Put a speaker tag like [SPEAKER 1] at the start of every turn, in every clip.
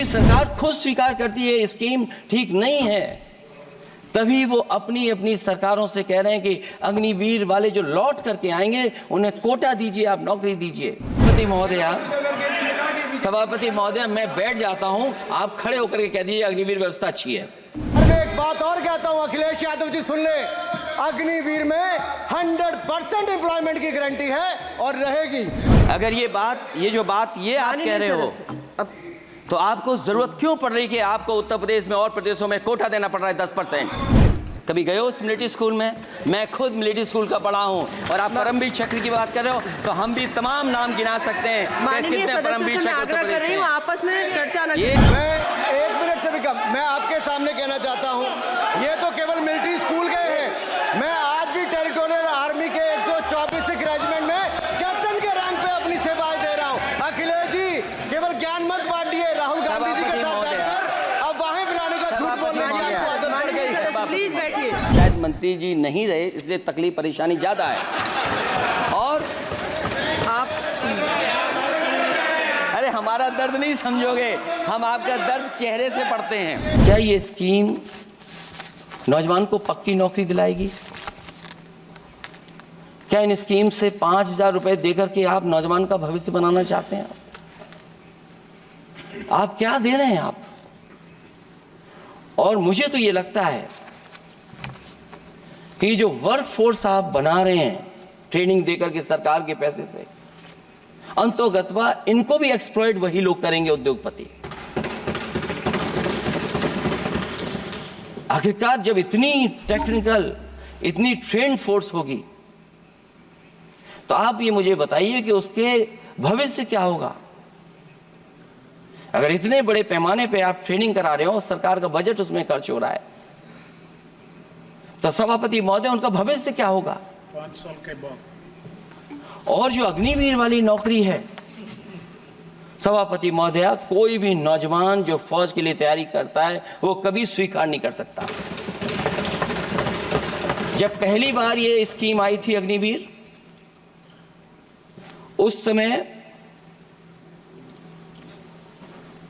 [SPEAKER 1] सरकार खुद स्वीकार करती है स्कीम ठीक नहीं है, तभी वो अपनी अपनी सरकारों से कह रहे हैं कि अग्निवीर वाले जो लौट करके आएंगे उन्हें कोटा दीजिए, आप नौकरी दीजिए। सभापति महोदय, मैं बैठ जाता हूं, आप खड़े होकर के कह दीजिए अग्निवीर व्यवस्था अच्छी है।
[SPEAKER 2] मैं एक बात और कहता हूं, अखिलेश यादव जी सुन ले, अग्निवीर में 100% एम्प्लॉयमेंट की गारंटी है और रहेगी।
[SPEAKER 1] अगर ये जो बात आप कह रहे हो, तो आपको जरूरत क्यों पड़ रही कि आपको उत्तर प्रदेश में और प्रदेशों में कोटा देना पड़ रहा है 10%? कभी गए हो उस मिलिट्री स्कूल में? मैं खुद मिलिट्री स्कूल का पढ़ा हूं, और आप परमवीर चक्र की बात कर रहे हो, तो हम भी तमाम नाम गिना सकते हैं।
[SPEAKER 3] माननीय सदस्यों से मैं आग्रह कर रही हूं, आपस में चर्चा न करें।
[SPEAKER 2] मैं 1 मिनट से भी कम, मैं आपके सामने कहना चाहता हूं, ये तो केवल मिलिट्री स्कूल गए हैं। मैं आज भी टेरिटोरियल आर्मी के 124 रेजिमेंट में कैप्टन के रैंक पे अपनी सेवाएं दे रहा हूं। अखिलेश जी केवल ज्ञान मत बांटिए, राहुल गांधी जी के साथ बैठकर अब वहां बुलाने का झूठ बोलने की आपको आदत पड़ गई।
[SPEAKER 3] प्लीज बैठिए।
[SPEAKER 1] शायद मंत्री जी नहीं रहे, इसलिए तकलीफ परेशानी ज्यादा है। और
[SPEAKER 3] आप
[SPEAKER 1] अरे हमारा दर्द नहीं समझोगे, हम आपका दर्द चेहरे से पढ़ते हैं। क्या ये स्कीम नौजवान को पक्की नौकरी दिलाएगी? क्या इन स्कीम से 5,000 रुपए देकर के आप नौजवान का भविष्य बनाना चाहते हैं? आप क्या दे रहे हैं आप? और मुझे तो ये लगता है कि जो वर्क फोर्स आप बना रहे हैं ट्रेनिंग देकर के सरकार के पैसे से, अंतोगत्वा इनको भी एक्सप्लॉइट वही लोग करेंगे, उद्योगपति। आखिरकार जब इतनी टेक्निकल, इतनी ट्रेन फोर्स होगी, तो आप ये मुझे बताइए कि उसके भविष्य क्या होगा? अगर इतने बड़े पैमाने पे आप ट्रेनिंग करा रहे हो, सरकार का बजट उसमें खर्च हो रहा है, तो सभापति महोदय उनका भविष्य क्या होगा?
[SPEAKER 4] 5 साल के बाद।
[SPEAKER 1] और जो अग्निवीर वाली नौकरी है, सभापति महोदय, कोई भी नौजवान जो फौज के लिए तैयारी करता है वो कभी स्वीकार नहीं कर सकता। जब पहली बार ये स्कीम आई थी अग्निवीर, उस समय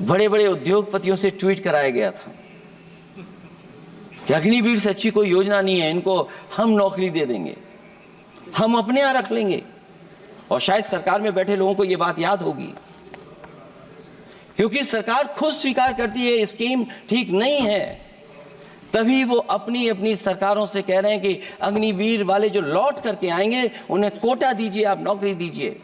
[SPEAKER 1] बड़े बड़े उद्योगपतियों से ट्वीट कराया गया था कि अग्निवीर से अच्छी कोई योजना नहीं है, इनको हम नौकरी दे देंगे, हम अपने यहां रख लेंगे। और शायद सरकार में बैठे लोगों को यह बात याद होगी, क्योंकि सरकार खुद स्वीकार करती है स्कीम ठीक नहीं है, तभी वो अपनी अपनी सरकारों से कह रहे हैं कि अग्निवीर वाले जो लौट करके आएंगे उन्हें कोटा दीजिए, आप नौकरी दीजिए।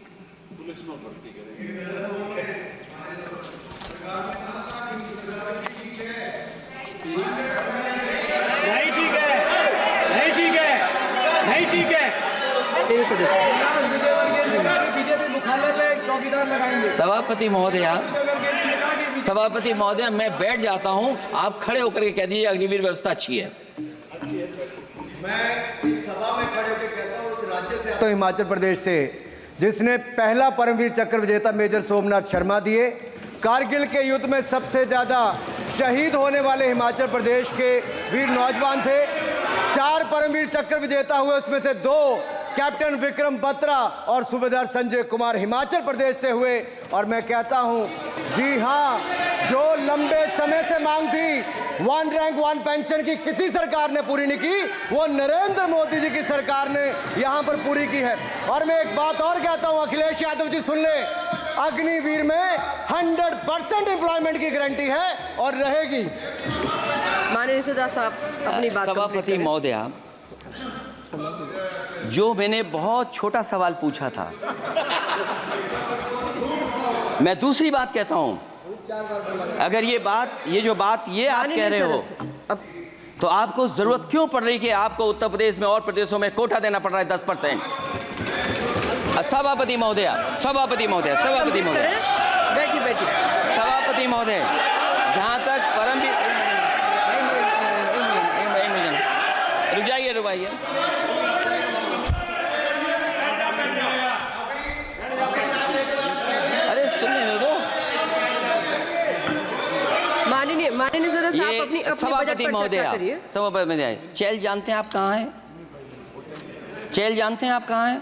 [SPEAKER 1] सभापति महोदय, मैं बैठ जाता हूं, आप खड़े होकर के कह दीजिए अग्निवीर व्यवस्था अच्छी है।
[SPEAKER 2] मैं इस सभा में खड़े होकर कहता हूं, उस राज्य से तो हिमाचल प्रदेश से, जिसने पहला परमवीर चक्र विजेता मेजर सोमनाथ शर्मा दिए। कारगिल के युद्ध में सबसे ज्यादा शहीद होने वाले हिमाचल प्रदेश के वीर नौजवान थे। 4 परमवीर चक्र विजेता हुए, उसमें से 2 कैप्टन विक्रम बत्रा और सूबेदार संजय कुमार हिमाचल प्रदेश से हुए। और मैं कहता हूं, जी हां, जो लंबे समय से मांग थी 1 रैंक 1 पेंशन की, किसी सरकार ने पूरी नहीं की, वो नरेंद्र मोदी जी की सरकार ने यहां पर पूरी की है। और मैं एक बात और कहता हूं, अखिलेश यादव जी सुन ले, अग्निवीर में 100% एम्प्लॉयमेंट की गारंटी है और रहेगी।
[SPEAKER 3] माननीय सदस्य साहब अपनी बात।
[SPEAKER 1] सभापति महोदय, जो मैंने बहुत छोटा सवाल पूछा था, मैं दूसरी बात कहता हूं। अगर ये जो बात आप कह रहे हो, तो आपको जरूरत क्यों पड़ रही कि आपको उत्तर प्रदेश में और प्रदेशों में कोटा देना पड़ रहा है 10%? सभापति महोदय,
[SPEAKER 3] बैठिए।
[SPEAKER 1] सभापति महोदय, जहां तक परमवीर, रुक जाइए। अरे सुनने दो।
[SPEAKER 3] माननीय सदस्य, आप अपनी
[SPEAKER 1] सभापति महोदय, चेल जानते हैं आप कहाँ हैं? चेल जानते हैं आप कहाँ हैं?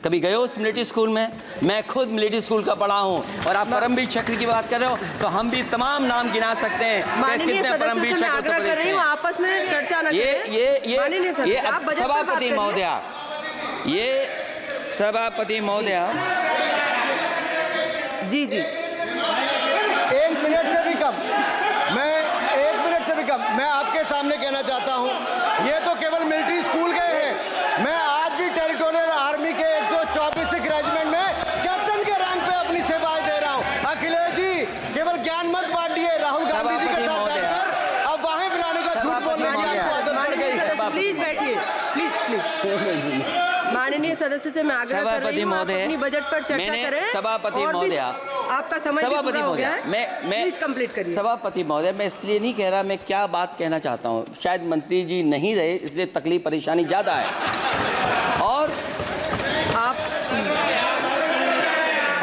[SPEAKER 1] कभी गए हो उस मिलिट्री स्कूल में? मैं खुद मिलिट्री स्कूल का पढ़ा हूँ। और आप परमवीर चक्र की बात कर रहे हो तो हम भी तमाम नाम गिना सकते हैं कि
[SPEAKER 3] माननीय
[SPEAKER 1] कितने परमवीर
[SPEAKER 3] सदस्यों से मैं
[SPEAKER 1] चक्र
[SPEAKER 3] आग्रह कर रही हूँ आपस में चर्चा न करें।
[SPEAKER 1] ये सभापति महोदया, ये सभापति महोदया
[SPEAKER 3] जी जी
[SPEAKER 2] 1 मिनट से भी कम, मैं आपके सामने कहना चाहता हूं, ये तो केवल मिलिट्री स्कूल गए हैं। मैं आज भी टेरिटोरियल आर्मी के 124 रेजिमेंट में कैप्टन के रैंक पे अपनी सेवाएं दे रहा हूं। अखिलेश जी केवल ज्ञान मत बांटिए, राहुल गांधी जी के साथ बैठकर अब वाहे बुलाने का झूठ बोलने की आपको आदत पड़ गई।
[SPEAKER 3] प्लीज बैठिए, प्लीज। माननीय सदस्य से मैं आग्रह कर रही हूँ आप अपनी बजट पर चर्चा करें।
[SPEAKER 1] सभापति महोदया,
[SPEAKER 3] आपका समय भी पूरा हो गया है,
[SPEAKER 1] मैं
[SPEAKER 3] प्लीज कंप्लीट करिए।
[SPEAKER 1] सभापति महोदय, मैं इसलिए नहीं कह रहा, मैं क्या बात कहना चाहता हूँ, शायद मंत्री जी नहीं रहे इसलिए तकलीफ परेशानी ज़्यादा है। और
[SPEAKER 3] आप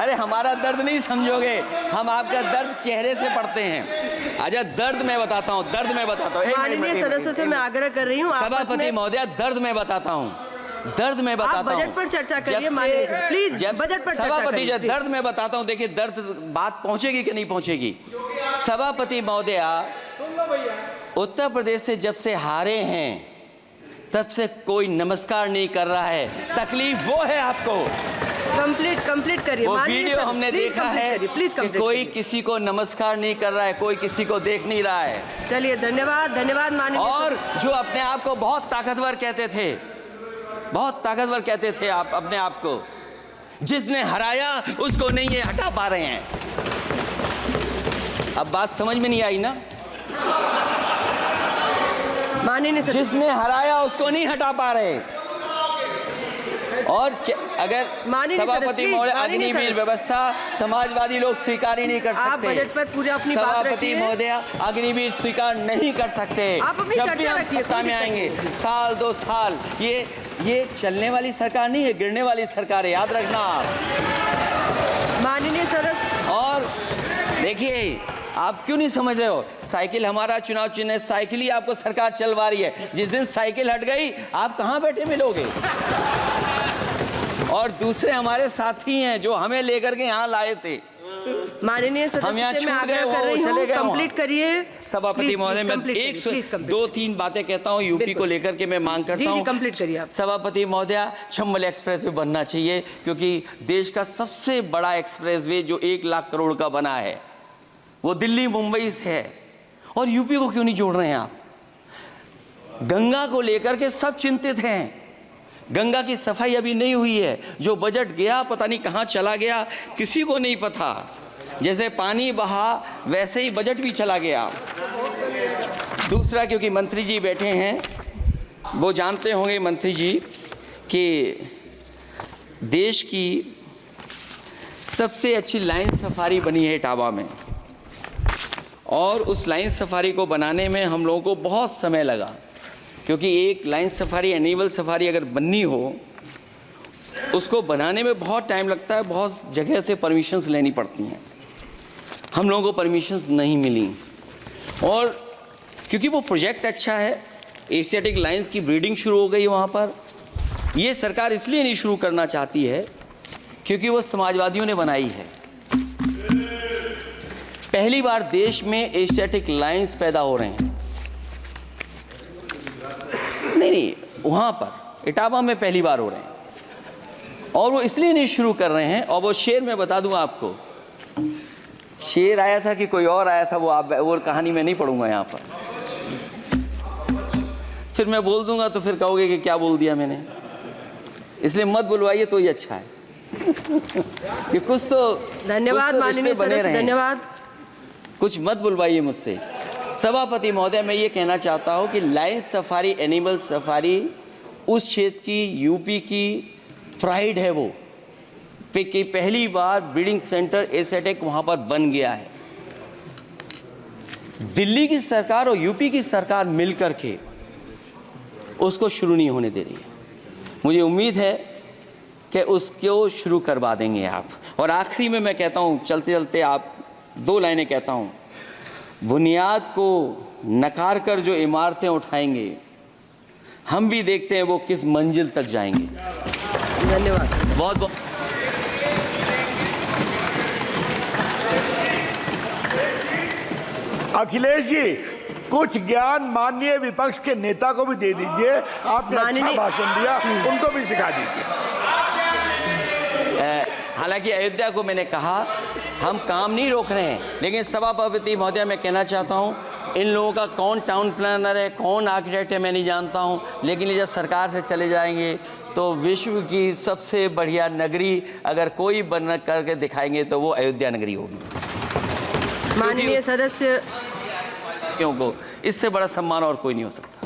[SPEAKER 1] अरे हमारा दर्द नहीं समझोगे, हम आपका दर्द चेहरे से पढ़ते हैं। अच्छा दर्द मैं बताता हूँ,
[SPEAKER 3] माननीय सदस्यों से मैं आग्रह कर रही हूँ
[SPEAKER 1] सभापति महोदया, दर्द मैं बताता हूँ,
[SPEAKER 3] बजट पर चर्चा करिए। प्लीज बजट पर
[SPEAKER 1] सभापति जी, दर्द मैं बताता हूँ। देखिए दर्द बात पहुंचेगी कि नहीं पहुंचेगी। सभापति महोदया, उत्तर प्रदेश से जब से हारे हैं तब से कोई नमस्कार नहीं कर रहा है। तकलीफ वो है आपको।
[SPEAKER 3] कंप्लीट करिए।
[SPEAKER 1] वो वीडियो हमने देखा है कि कोई किसी को नमस्कार नहीं कर रहा है, कोई किसी को देख नहीं रहा है।
[SPEAKER 3] चलिए धन्यवाद माननीय।
[SPEAKER 1] और जो अपने आप को बहुत ताकतवर कहते थे आप अपने आप को, जिसने हराया उसको नहीं ये हटा पा रहे हैं। अब बात समझ में नहीं आई ना?
[SPEAKER 3] माननीय
[SPEAKER 1] जिसने हराया उसको नहीं हटा पा रहे। और अगर सभापति महोदय, अग्निवीर व्यवस्था समाजवादी लोग स्वीकार ही नहीं कर सकते।
[SPEAKER 3] आप बजट पर पूरी अपनी बात
[SPEAKER 1] सभापति
[SPEAKER 3] रखिए।
[SPEAKER 1] महोदया, अग्निवीर स्वीकार नहीं कर सकते।
[SPEAKER 3] आप अपनी
[SPEAKER 1] जब भी
[SPEAKER 3] चर्चा
[SPEAKER 1] हम
[SPEAKER 3] रखिए,
[SPEAKER 1] सत्ता में आएंगे, साल 2 साल, ये चलने वाली सरकार नहीं है, गिरने वाली सरकार है, याद रखना आप।
[SPEAKER 3] माननीय सदस्य,
[SPEAKER 1] और देखिए आप क्यों नहीं समझ रहे हो, साइकिल हमारा चुनाव चिन्ह है, साइकिल ही आपको सरकार चलवा रही है। जिस दिन साइकिल हट गई आप कहाँ बैठे मिलोगे। और दूसरे हमारे साथी हैं जो हमें लेकर के यहाँ लाए थे।
[SPEAKER 3] माननीय सदस्य से मैं आग्रह कर रही हूँ कंप्लीट करिए।
[SPEAKER 1] सभापति महोदय, मैं 2-3 बातें कहता हूँ यूपी को लेकर के मैं मांग करता हूँ।
[SPEAKER 3] कंप्लीट करिए आप।
[SPEAKER 1] सभापति महोदया, चंबल एक्सप्रेस वे बनना चाहिए, क्योंकि देश का सबसे बड़ा एक्सप्रेस वे जो 1 लाख करोड़ का बना है वो दिल्ली मुंबई से है। और यूपी को क्यों नहीं जोड़ रहे हैं आप? गंगा को लेकर के सब चिंतित हैं। गंगा की सफाई अभी नहीं हुई है। जो बजट गया पता नहीं कहाँ चला गया, किसी को नहीं पता। जैसे पानी बहा वैसे ही बजट भी चला गया। दूसरा, क्योंकि मंत्री जी बैठे हैं, वो जानते होंगे मंत्री जी कि देश की सबसे अच्छी लाइन सफारी बनी है इटावा में। और उस लाइन सफारी को बनाने में हम लोगों को बहुत समय लगा, क्योंकि एक लाइन सफारी, एनिमल सफारी अगर बननी हो उसको बनाने में बहुत टाइम लगता है, बहुत जगह से परमिशंस लेनी पड़ती हैं। हम लोगों को परमिशंस नहीं मिली। और क्योंकि वो प्रोजेक्ट अच्छा है, एशियाटिक लाइन्स की ब्रीडिंग शुरू हो गई वहाँ पर। ये सरकार इसलिए नहीं शुरू करना चाहती है क्योंकि वो समाजवादियों ने बनाई है। पहली बार देश में एशियाटिक लाइन्स पैदा हो रहे हैं। नहीं, वहाँ पर इटावा में पहली बार हो रहे हैं। और वो इसलिए नहीं शुरू कर रहे हैं। और वो शेर मैं बता दूं आपको, शेर आया था कि कोई और आया था, वो कहानी मैं नहीं पढ़ूंगा यहाँ पर। फिर मैं बोल दूंगा तो फिर कहोगे कि क्या बोल दिया मैंने, इसलिए मत बुलवाइए तो ही अच्छा है। कि कुछ तो
[SPEAKER 3] धन्यवाद माननीय सदस्य, धन्यवाद।
[SPEAKER 1] कुछ मत बुलवाइए मुझसे। सभापति महोदय, मैं ये कहना चाहता हूँ कि लाइन सफारी, एनिमल सफारी उस क्षेत्र की, यूपी की प्राइड है वो, कि पहली बार ब्रीडिंग सेंटर एशियाटिक वहाँ पर बन गया है। दिल्ली की सरकार और यूपी की सरकार मिलकर के उसको शुरू नहीं होने दे रही है। मुझे उम्मीद है कि उसको शुरू करवा देंगे आप। और आखिरी में मैं कहता हूँ, चलते चलते आप 2 लाइनें कहता हूँ। बुनियाद को नकार कर जो इमारतें उठाएंगे, हम भी देखते हैं वो किस मंजिल तक जाएंगे।
[SPEAKER 3] धन्यवाद।
[SPEAKER 1] बहुत बहुत
[SPEAKER 5] अखिलेश जी, कुछ ज्ञान माननीय विपक्ष के नेता को भी दे दीजिए। आपने अच्छा भाषण दिया, उनको भी सिखा दीजिए।
[SPEAKER 1] हालांकि अयोध्या को मैंने कहा हम काम नहीं रोक रहे हैं, लेकिन सभापति महोदय मैं कहना चाहता हूं इन लोगों का कौन टाउन प्लानर है, कौन आर्किटेक्ट है, मैं नहीं जानता हूं, लेकिन ये जब सरकार से चले जाएंगे तो विश्व की सबसे बढ़िया नगरी अगर कोई बन करके दिखाएंगे तो वो अयोध्या नगरी होगी।
[SPEAKER 3] माननीय सदस्य
[SPEAKER 1] क्योंकि इससे बड़ा सम्मान और कोई नहीं हो सकता।